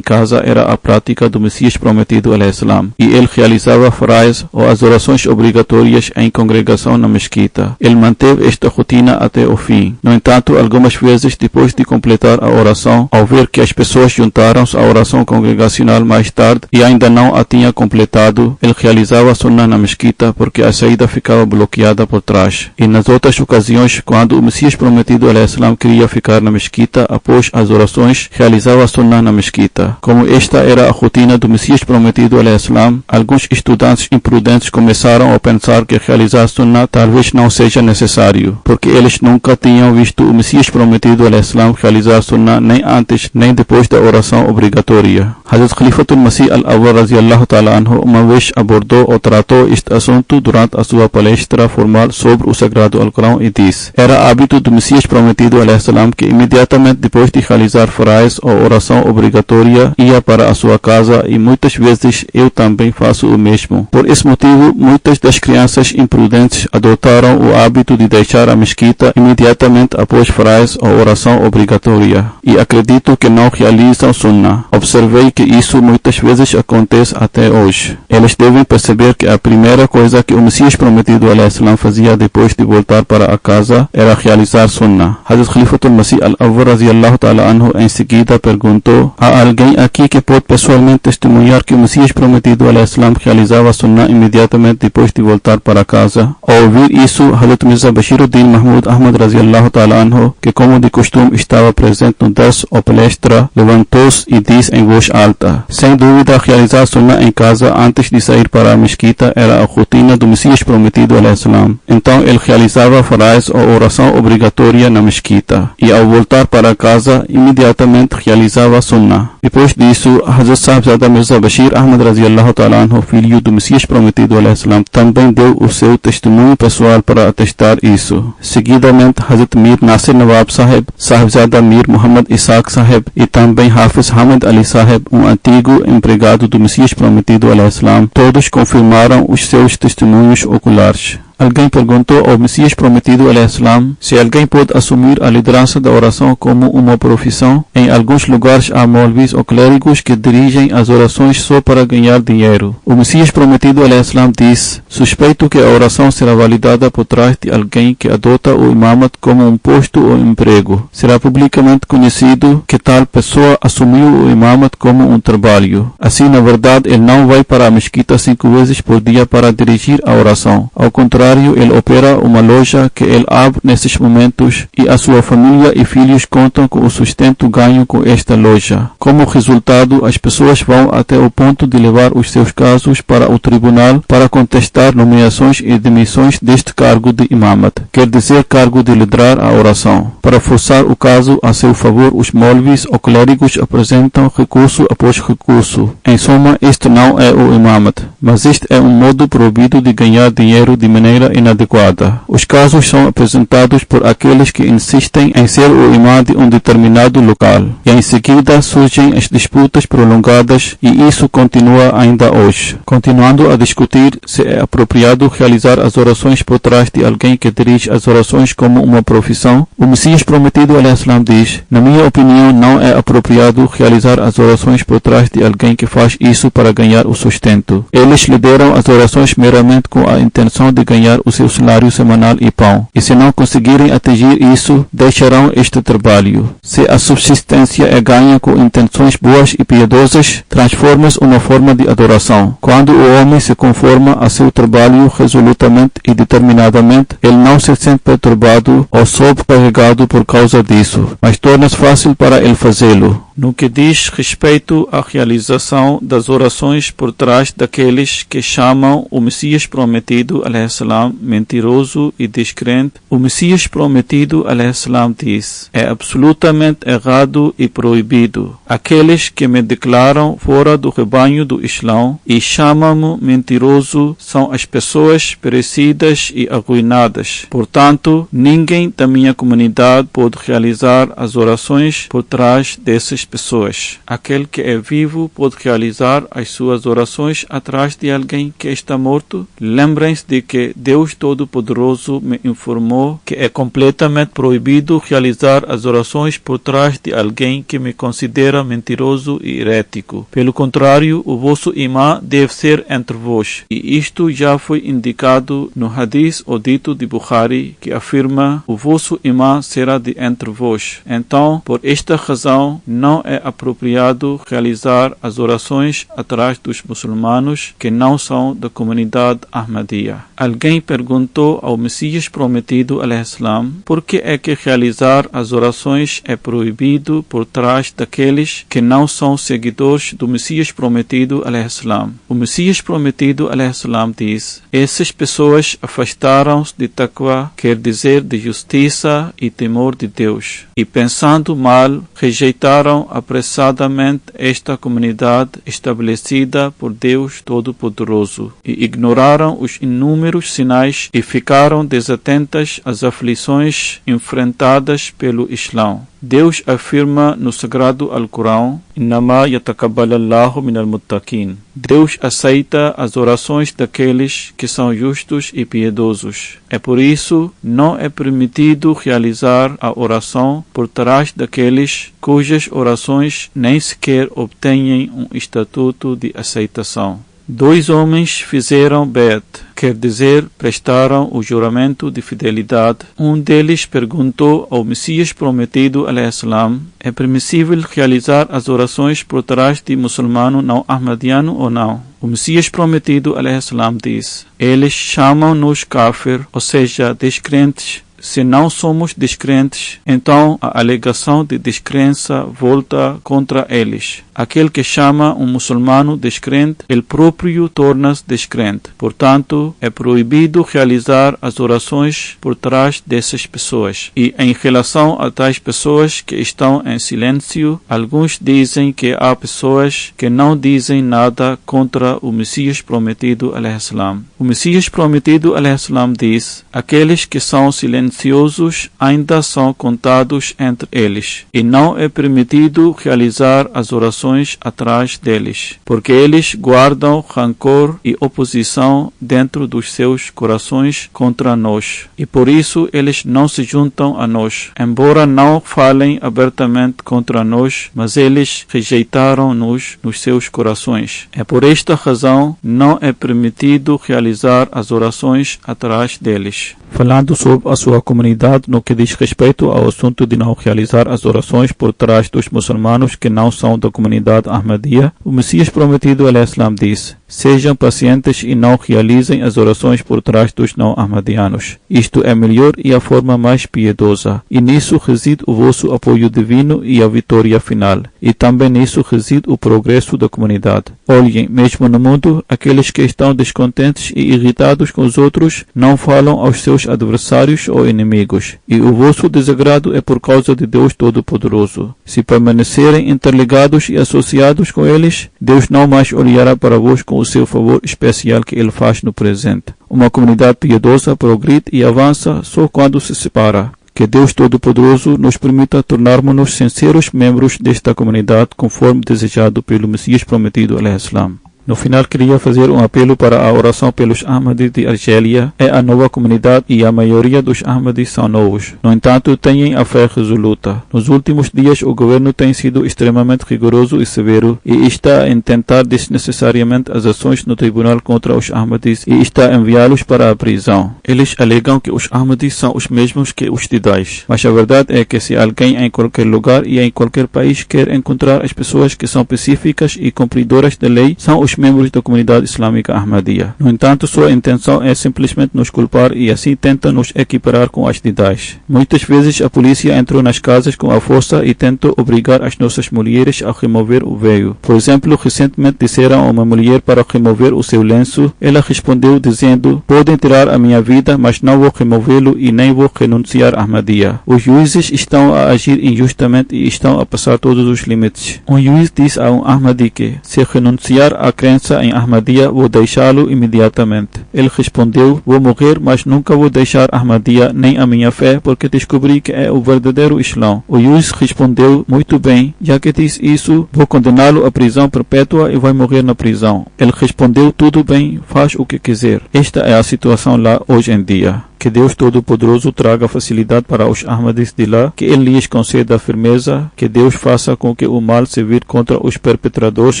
casa era a prática do Messias prometido al-Islam e ele realizava faraiz ou as orações obrigatórias em congregação na mesquita. Ele manteve esta rotina até o fim. No entanto, algumas vezes depois de completar a oração, ao ver que as pessoas juntaram-se à oração congregacional mais tarde e ainda não a tinha completado, ele realizava a sunnah na mesquita porque a saída ficava bloqueada por trás. E nas outras ocasiões, quando o Messias prometido al-Islam queria ficar na mesquita após as orações, realizava a sunnah na mesquita. Como esta era a rotina do Messias prometido al-Islam, alguns estudantes imprudentes começaram a pensar que realizar a sunnah talvez não seja necessário, porque eles nunca tinham visto o Messias prometido al-Islam realizar a sunnah nem antes nem depois da oração obrigatória. Hazrat Khalifatul Masih al-Awwal radiyallahu ta'ala anhu uma vez abordou ou tratou este assunto durante a sua palestra formal sobre o Sagrado Alcorão e disse: era hábito do Messias Prometido alayhi salam que imediatamente depois de realizar farais ou oração obrigatória ia para a sua casa, e muitas vezes eu também faço o mesmo. Por esse motivo, muitas das crianças imprudentes adotaram o hábito de deixar a mesquita imediatamente após farais ou oração obrigatória, e acredito que não realizam sunnah. Observei que isso muitas vezes acontece até hoje. Eles devem perceber que a primeira coisa que o Messias Prometido alayhi salam fazia depois de voltar para a casa era realizar sunnah. Hazrat Khalifatul Masih al-Awwal radiyallahu ta'ala anhu em seguida perguntou: há alguém aqui que pode pessoalmente testemunhar que o Messias Prometido alayhi salam realizava sunnah imediatamente depois de voltar para casa? Ao ouvir isso, Hazrat Mirza Bashiruddin Mahmud Ahmad radiyallahu ta'ala anhu, que como de costume estava presente no dars ou palestra, levantou-se e disse em voz alta: sem dúvida, realizar sunnah em casa antes de sair para a mesquita era a rotina do Messias Prometido alayhi salam. Então ele realizava farais ou oração obrigatória na mesquita, e ao voltar para casa imediatamente realizava sunnah. Depois disso, Hazrat Sahibzada Mirza Bashir Ahmad radiyallahu ta'ala anhu, filho do Messias Prometido alayhi salam, também deu o seu testemunho pessoal para atestar isso. Seguidamente, Hazrat Mir Nasir Nawab Sahib, Sahibzada Mir Muhammad Isaac Sahib e também Hafiz Hamid Ali Sahib, um antigo empregado do Messias Prometido alayhi salam, todos confirmaram os seus testemunhos oculares. Alguém perguntou ao Messias Prometido alayhi salam se alguém pode assumir a liderança da oração como uma profissão. Em alguns lugares há maulvis ou clérigos que dirigem as orações só para ganhar dinheiro. O Messias Prometido alayhi salam disse: suspeito que a oração será validada por trás de alguém que adota o imamat como um posto ou emprego. Será publicamente conhecido que tal pessoa assumiu o imamat como um trabalho. Assim, na verdade, ele não vai para a mesquita 5 vezes por dia para dirigir a oração. Ao contrário, ele opera uma loja que ele abre nesses momentos, e a sua família e filhos contam com o sustento ganho com esta loja. Como resultado, as pessoas vão até o ponto de levar os seus casos para o tribunal para contestar nomeações e demissões deste cargo de imamat, quer dizer, cargo de liderar a oração. Para forçar o caso a seu favor, os maulvis ou clérigos apresentam recurso após recurso. Em suma, este não é o imamat, mas este é um modo proibido de ganhar dinheiro de maneira inadequada. Os casos são apresentados por aqueles que insistem em ser o imã de um determinado local, e em seguida surgem as disputas prolongadas, e isso continua ainda hoje. Continuando a discutir se é apropriado realizar as orações por trás de alguém que dirige as orações como uma profissão, o Messias Prometido alayhi salam diz: na minha opinião, não é apropriado realizar as orações por trás de alguém que faz isso para ganhar o sustento. Eles lideram as orações meramente com a intenção de ganhar o seu salário semanal e pão, e se não conseguirem atingir isso, deixarão este trabalho. Se a subsistência é ganha com intenções boas e piedosas, transforma-se uma forma de adoração. Quando o homem se conforma a seu trabalho resolutamente e determinadamente, ele não se sente perturbado ou sobrecarregado por causa disso, mas torna-se fácil para ele fazê-lo. No que diz respeito à realização das orações por trás daqueles que chamam o Messias Prometido alayhi salam mentiroso e descrente, o Messias Prometido alayhi salam diz: é absolutamente errado e proibido. Aqueles que me declaram fora do rebanho do Islão e chamam-me mentiroso são as pessoas perecidas e arruinadas. Portanto, ninguém da minha comunidade pode realizar as orações por trás desses pessoas. Aquele que é vivo pode realizar as suas orações atrás de alguém que está morto. Lembrem-se de que Deus Todo-Poderoso me informou que é completamente proibido realizar as orações por trás de alguém que me considera mentiroso e herético. Pelo contrário, o vosso imã deve ser entre vós. E isto já foi indicado no hadith ou dito de Bukhari, que afirma: o vosso imã será de entre vós. Então, por esta razão, não é apropriado realizar as orações atrás dos muçulmanos que não são da comunidade Ahmadiyya. Alguém perguntou ao Messias prometido, alaihissalam, por que é que realizar as orações é proibido por trás daqueles que não são seguidores do Messias prometido, alaihissalam. O Messias prometido, alaihissalam, diz: essas pessoas afastaram-se de taqwa, quer dizer de justiça e temor de Deus, e pensando mal, rejeitaram apressadamente esta comunidade estabelecida por Deus Todo-Poderoso e ignoraram os inúmeros sinais e ficaram desatentas às aflições enfrentadas pelo Islão. Deus afirma no sagrado Alcorão: Innama yatakabbalallahu minal muttaqin. Deus aceita as orações daqueles que são justos e piedosos. É por isso não é permitido realizar a oração por trás daqueles cujas orações nem sequer obtêm um estatuto de aceitação. 2 homens fizeram bet, quer dizer, prestaram o juramento de fidelidade. Um deles perguntou ao Messias prometido, alaihissalam, é permissível realizar as orações por trás de muçulmano não ahmadiano ou não? O Messias prometido, alaihissalam, diz: eles chamam-nos kafir, ou seja, descrentes. Se não somos descrentes, então a alegação de descrença volta contra eles. Aquele que chama um muçulmano descrente, ele próprio torna-se descrente. Portanto, é proibido realizar as orações por trás dessas pessoas. E em relação a tais pessoas que estão em silêncio, alguns dizem que há pessoas que não dizem nada contra o Messias prometido, alaihissalam. O Messias prometido, alaihissalam, diz: aqueles que são silenciosos ainda são contados entre eles, e não é permitido realizar as orações atrás deles, porque eles guardam rancor e oposição dentro dos seus corações contra nós, e por isso eles não se juntam a nós, embora não falem abertamente contra nós, mas eles rejeitaram-nos nos seus corações. É por esta razão não é permitido realizar as orações atrás deles. Falando sobre a sua comunidade no que diz respeito ao assunto de não realizar as orações por trás dos muçulmanos que não são da comunidade Ahmadiyya, o Messias prometido, alaihissalam, diz: sejam pacientes e não realizem as orações por trás dos não ahmadianos. Isto é melhor e a forma mais piedosa, e nisso reside o vosso apoio divino e a vitória final, e também nisso reside o progresso da comunidade. Olhem, mesmo no mundo, aqueles que estão descontentes e irritados com os outros não falam aos seus adversários ou inimigos, e o vosso desagrado é por causa de Deus Todo-Poderoso. Se permanecerem interligados e associados com eles, Deus não mais olhará para vós com o seu favor especial que ele faz no presente. Uma comunidade piedosa progride e avança só quando se separa. Que Deus Todo-Poderoso nos permita tornarmos-nos sinceros membros desta comunidade conforme desejado pelo Messias prometido, alaihissalam. No final, queria fazer um apelo para a oração pelos Ahmadis de Argélia. É a nova comunidade e a maioria dos Ahmadis são novos. No entanto, têm a fé resoluta. Nos últimos dias, o governo tem sido extremamente rigoroso e severo e está a tentar desnecessariamente as ações no tribunal contra os Ahmadis e está a enviá-los para a prisão. Eles alegam que os Ahmadis são os mesmos que os de Daesh. Mas a verdade é que se alguém em qualquer lugar e em qualquer país quer encontrar as pessoas que são pacíficas e cumpridoras da lei, são os membros da comunidade islâmica Ahmadiyya. No entanto, sua intenção é simplesmente nos culpar e assim tenta nos equiparar com as de Daesh. Muitas vezes a polícia entrou nas casas com a força e tentou obrigar as nossas mulheres a remover o véu. Por exemplo, recentemente disseram a uma mulher para remover o seu lenço. Ela respondeu dizendo: podem tirar a minha vida, mas não vou removê-lo e nem vou renunciar a Ahmadiyya. Os juízes estão a agir injustamente e estão a passar todos os limites. Um juiz diz a um Ahmadi que, se renunciar à crença em Ahmadiyya, vou deixá-lo imediatamente. Ele respondeu: vou morrer, mas nunca vou deixar Ahmadiyya nem a minha fé, porque descobri que é o verdadeiro Islão. O juiz respondeu: muito bem, já que diz isso, vou condená-lo à prisão perpétua e vai morrer na prisão. Ele respondeu: tudo bem, faz o que quiser. Esta é a situação lá hoje em dia. Que Deus Todo-Poderoso traga facilidade para os Ahmadis de lá, que Ele lhes conceda firmeza, que Deus faça com que o mal se vire contra os perpetradores,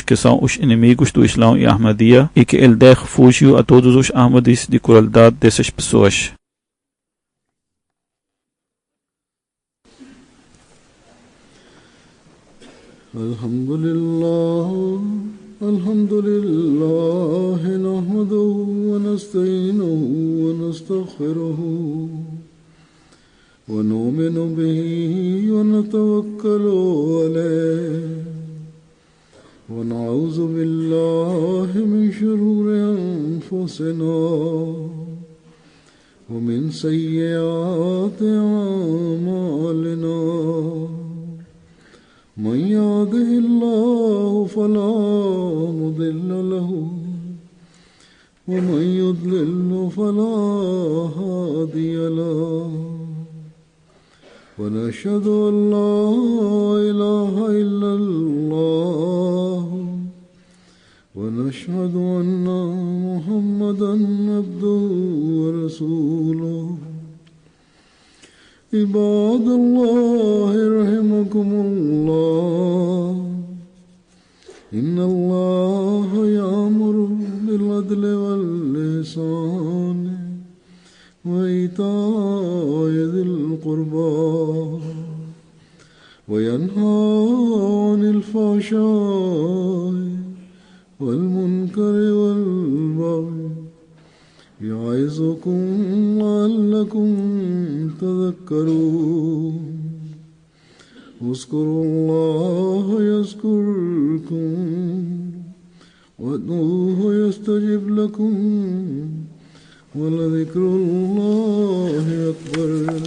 que são os inimigos do Islão e Ahmadiyya, e que Ele dê refúgio a todos os Ahmadis de crueldade dessas pessoas. Alhamdulillah, nahmaduhu wa nasta'inuhu ونستغفره ونؤمن به ونتوكل عليه ونعوذ بالله من شرور أنفسنا ومن سيئات أعمالنا من يهده الله فلا مضل له ومن يضلل فلا هادي له ونشهد أن لا إله إلا الله ونشهد أن محمدا عبده ورسوله عباد الله رحمكم الله إن الله يأمر بالعدل والإحسان وإيتاء ذي القربى وينهى عن الفحشاء والمنكر والبغي يعظكم لعلكم تذكرون اذكروا الله يذكركم وادعوه يستجب لكم ولذكر الله أكبر